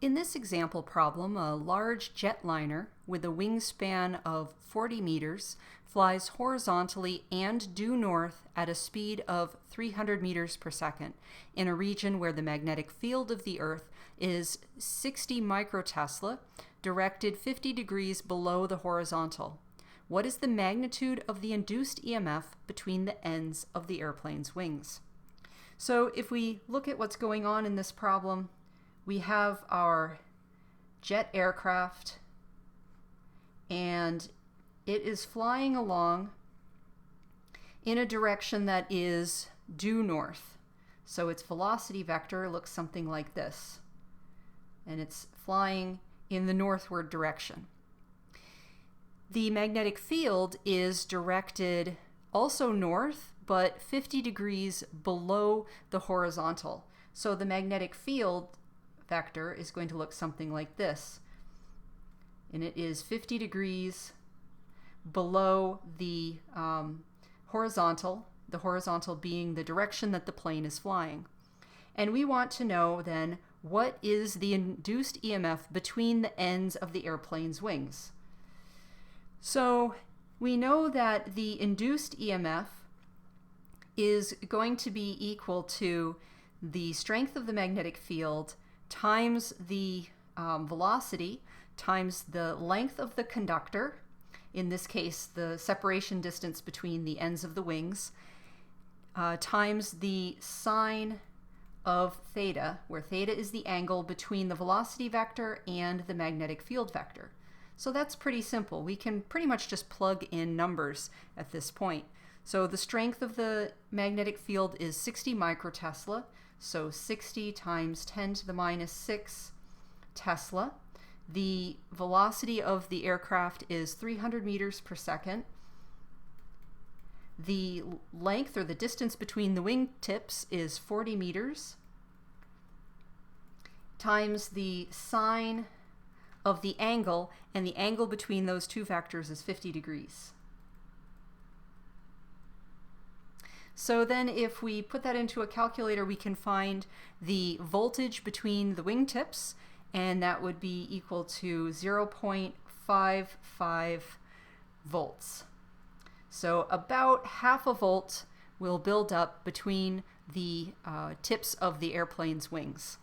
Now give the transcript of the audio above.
In this example problem, a large jetliner with a wingspan of 40 meters flies horizontally and due north at a speed of 300 meters per second in a region where the magnetic field of the Earth is 60 microtesla, directed 50 degrees below the horizontal. What is the magnitude of the induced EMF between the ends of the airplane's wings? So if we look at what's going on in this problem, we have our jet aircraft and it is flying along in a direction that is due north. So its velocity vector looks something like this, and it's flying in the northward direction. The magnetic field is directed also north, but 50 degrees below the horizontal. So the magnetic field vector is going to look something like this, and it is 50 degrees below the horizontal being the direction that the plane is flying. And we want to know then, what is the induced EMF between the ends of the airplane's wings? So we know that the induced EMF is going to be equal to the strength of the magnetic field times the velocity times the length of the conductor, in this case the separation distance between the ends of the wings, times the sine of theta, where theta is the angle between the velocity vector and the magnetic field vector. So that's pretty simple. We can pretty much just plug in numbers at this point. So the strength of the magnetic field is 60 microtesla, so 60 times 10 to the minus 6 Tesla. The velocity of the aircraft is 300 meters per second. The length, or the distance between the wingtips, is 40 meters, times the sine of the angle, and the angle between those two vectors is 50 degrees. So then if we put that into a calculator, we can find the voltage between the wingtips, and that would be equal to 0.55 volts. So about half a volt will build up between the tips of the airplane's wings.